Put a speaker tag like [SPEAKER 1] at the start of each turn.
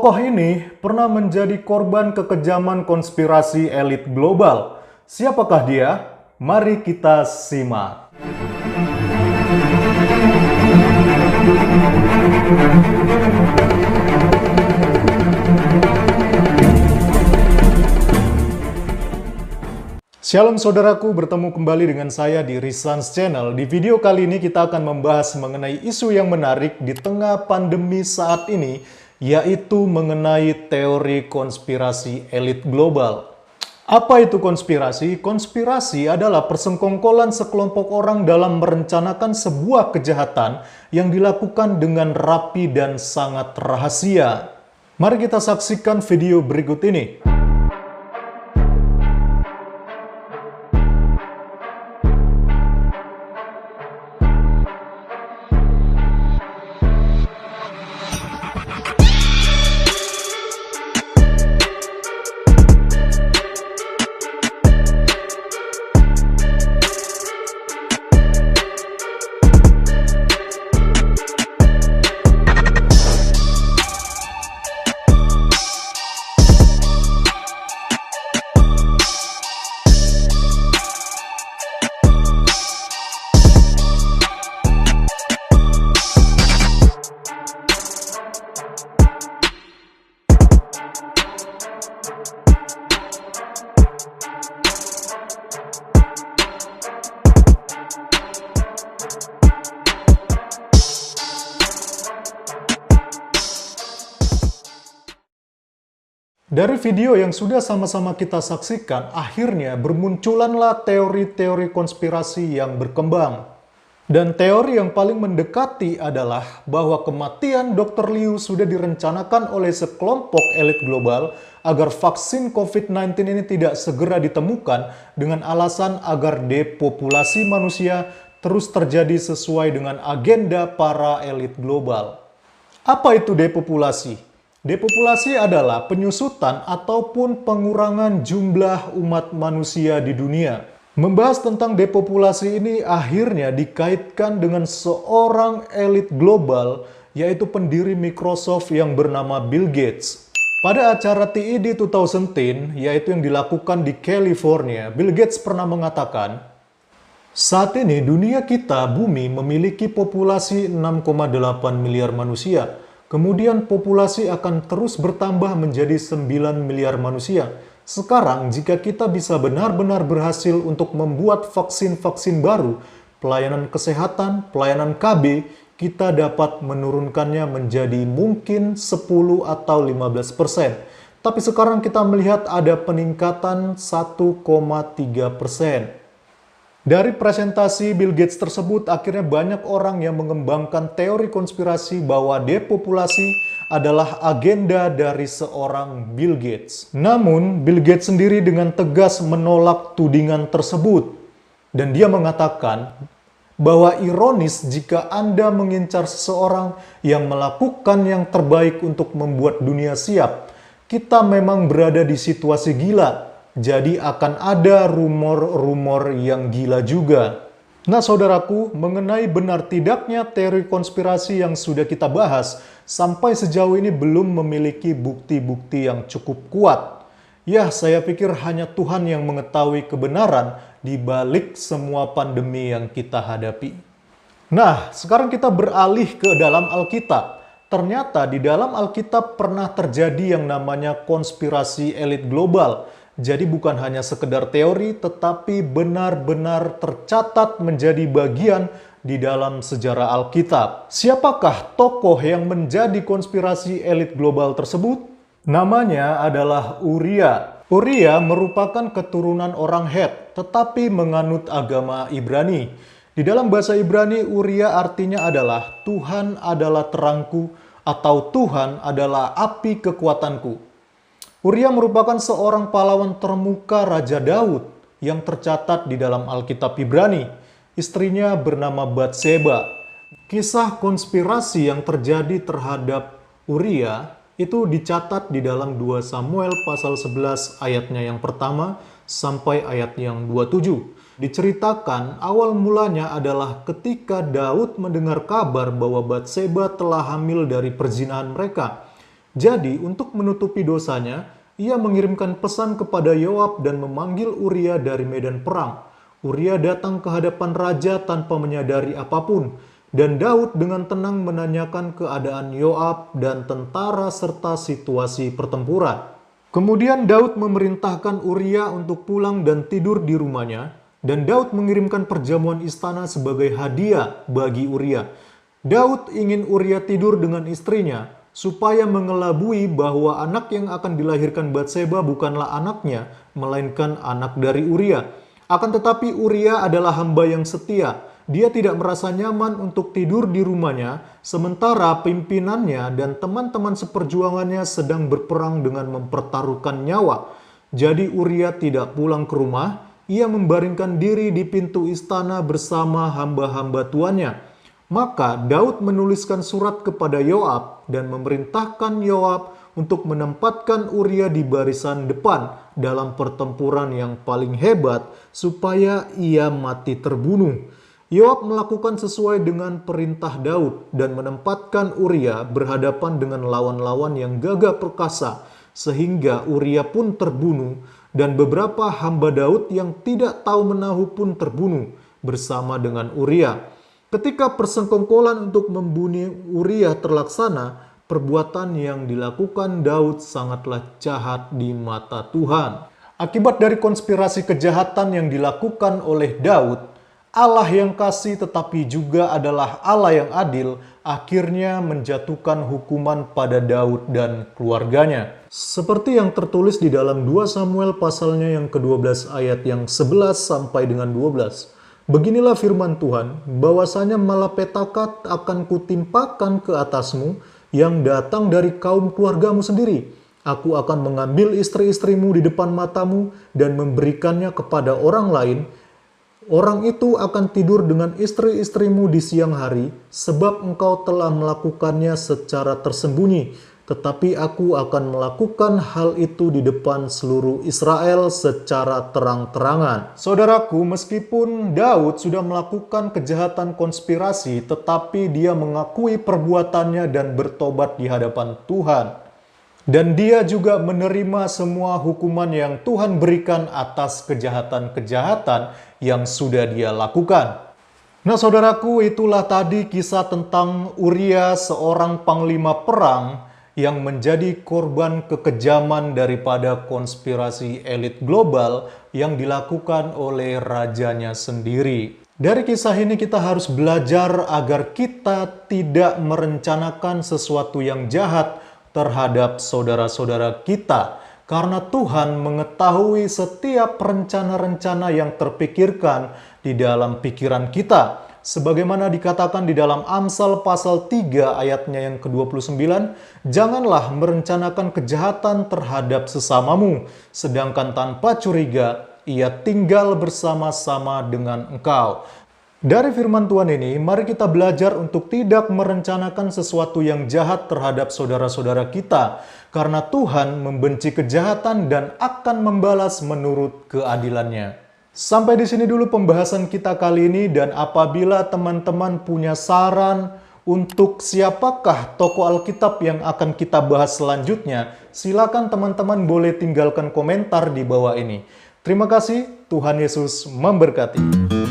[SPEAKER 1] Tokoh ini pernah menjadi korban kekejaman konspirasi elit global. Siapakah dia? Mari kita simak. Shalom saudaraku, bertemu kembali dengan saya di Risans Channel. Di video kali ini kita akan membahas mengenai isu yang menarik di tengah pandemi saat ini, yaitu mengenai teori konspirasi elit global. Apa itu konspirasi? Konspirasi adalah persengkongkolan sekelompok orang dalam merencanakan sebuah kejahatan yang dilakukan dengan rapi dan sangat rahasia. Mari kita saksikan video berikut ini. Dari video yang sudah sama-sama kita saksikan, akhirnya bermunculanlah teori-teori konspirasi yang berkembang. Dan teori yang paling mendekati adalah bahwa kematian Dr. Liu sudah direncanakan oleh sekelompok elit global agar vaksin COVID-19 ini tidak segera ditemukan dengan alasan agar depopulasi manusia terus terjadi sesuai dengan agenda para elit global. Apa itu depopulasi? Depopulasi adalah penyusutan ataupun pengurangan jumlah umat manusia di dunia. Membahas tentang depopulasi ini akhirnya dikaitkan dengan seorang elit global, yaitu pendiri Microsoft yang bernama Bill Gates. Pada acara TED 2010, yaitu yang dilakukan di California, Bill Gates pernah mengatakan, "Saat ini dunia kita, bumi, memiliki populasi 6,8 miliar manusia. Kemudian populasi akan terus bertambah menjadi 9 miliar manusia. Sekarang jika kita bisa benar-benar berhasil untuk membuat vaksin-vaksin baru, pelayanan kesehatan, pelayanan KB, kita dapat menurunkannya menjadi mungkin 10 atau 15%. Tapi sekarang kita melihat ada peningkatan 1,3%. Dari presentasi Bill Gates tersebut, akhirnya banyak orang yang mengembangkan teori konspirasi bahwa depopulasi adalah agenda dari seorang Bill Gates. Namun, Bill Gates sendiri dengan tegas menolak tudingan tersebut. Dan dia mengatakan bahwa ironis jika Anda mengincar seseorang yang melakukan yang terbaik untuk membuat dunia siap. Kita memang berada di situasi gila. Jadi akan ada rumor-rumor yang gila juga. Nah saudaraku, mengenai benar tidaknya teori konspirasi yang sudah kita bahas, sampai sejauh ini belum memiliki bukti-bukti yang cukup kuat. Ya, saya pikir hanya Tuhan yang mengetahui kebenaran di balik semua pandemi yang kita hadapi. Nah, sekarang kita beralih ke dalam Alkitab. Ternyata di dalam Alkitab pernah terjadi yang namanya konspirasi elit global. Jadi bukan hanya sekedar teori, tetapi benar-benar tercatat menjadi bagian di dalam sejarah Alkitab. Siapakah tokoh yang menjadi konspirasi elit global tersebut? Namanya adalah Uria. Uria merupakan keturunan orang Het, tetapi menganut agama Ibrani. Di dalam bahasa Ibrani, Uria artinya adalah Tuhan adalah terangku atau Tuhan adalah api kekuatanku. Uria merupakan seorang pahlawan termuka Raja Daud yang tercatat di dalam Alkitab Ibrani. Istrinya bernama Batseba. Kisah konspirasi yang terjadi terhadap Uria itu dicatat di dalam 2 Samuel pasal 11 ayatnya yang pertama sampai ayat yang 27. Diceritakan awal mulanya adalah ketika Daud mendengar kabar bahwa Batseba telah hamil dari perzinahan mereka. Jadi, untuk menutupi dosanya, ia mengirimkan pesan kepada Yoab dan memanggil Uria dari medan perang. Uria datang ke hadapan raja tanpa menyadari apapun, dan Daud dengan tenang menanyakan keadaan Yoab dan tentara serta situasi pertempuran. Kemudian Daud memerintahkan Uria untuk pulang dan tidur di rumahnya, dan Daud mengirimkan perjamuan istana sebagai hadiah bagi Uria. Daud ingin Uria tidur dengan istrinya, supaya mengelabui bahwa anak yang akan dilahirkan Batseba bukanlah anaknya, melainkan anak dari Uria. Akan tetapi Uria adalah hamba yang setia. Dia tidak merasa nyaman untuk tidur di rumahnya, sementara pimpinannya dan teman-teman seperjuangannya sedang berperang dengan mempertaruhkan nyawa. Jadi Uria tidak pulang ke rumah, ia membaringkan diri di pintu istana bersama hamba-hamba tuannya. Maka Daud menuliskan surat kepada Yoab dan memerintahkan Yoab untuk menempatkan Uria di barisan depan dalam pertempuran yang paling hebat supaya ia mati terbunuh. Yoab melakukan sesuai dengan perintah Daud dan menempatkan Uria berhadapan dengan lawan-lawan yang gagah perkasa sehingga Uria pun terbunuh dan beberapa hamba Daud yang tidak tahu menahu pun terbunuh bersama dengan Uria. Ketika persengkongkolan untuk membunuh Uria terlaksana, perbuatan yang dilakukan Daud sangatlah jahat di mata Tuhan. Akibat dari konspirasi kejahatan yang dilakukan oleh Daud, Allah yang kasih tetapi juga adalah Allah yang adil, akhirnya menjatuhkan hukuman pada Daud dan keluarganya. Seperti yang tertulis di dalam 2 Samuel pasalnya yang ke-12 ayat yang 11 sampai dengan 12. Beginilah firman Tuhan, bahwasanya malapetaka akan kutimpakan ke atasmu yang datang dari kaum keluargamu sendiri. Aku akan mengambil istri-istrimu di depan matamu dan memberikannya kepada orang lain. Orang itu akan tidur dengan istri-istrimu di siang hari, sebab engkau telah melakukannya secara tersembunyi. Tetapi aku akan melakukan hal itu di depan seluruh Israel secara terang-terangan. Saudaraku, meskipun Daud sudah melakukan kejahatan konspirasi, tetapi dia mengakui perbuatannya dan bertobat di hadapan Tuhan. Dan dia juga menerima semua hukuman yang Tuhan berikan atas kejahatan-kejahatan yang sudah dia lakukan. Nah saudaraku, itulah tadi kisah tentang Uria, seorang panglima perang yang menjadi korban kekejaman daripada konspirasi elit global yang dilakukan oleh rajanya sendiri. Dari kisah ini kita harus belajar agar kita tidak merencanakan sesuatu yang jahat terhadap saudara-saudara kita, karena Tuhan mengetahui setiap rencana-rencana yang terpikirkan di dalam pikiran kita. Sebagaimana dikatakan di dalam Amsal pasal 3 ayatnya yang ke-29, janganlah merencanakan kejahatan terhadap sesamamu, sedangkan tanpa curiga ia tinggal bersama-sama dengan engkau. Dari firman Tuhan ini, mari kita belajar untuk tidak merencanakan sesuatu yang jahat terhadap saudara-saudara kita, karena Tuhan membenci kejahatan dan akan membalas menurut keadilannya. Sampai di sini dulu pembahasan kita kali ini, dan apabila teman-teman punya saran untuk siapakah tokoh Alkitab yang akan kita bahas selanjutnya, silakan teman-teman boleh tinggalkan komentar di bawah ini. Terima kasih, Tuhan Yesus memberkati.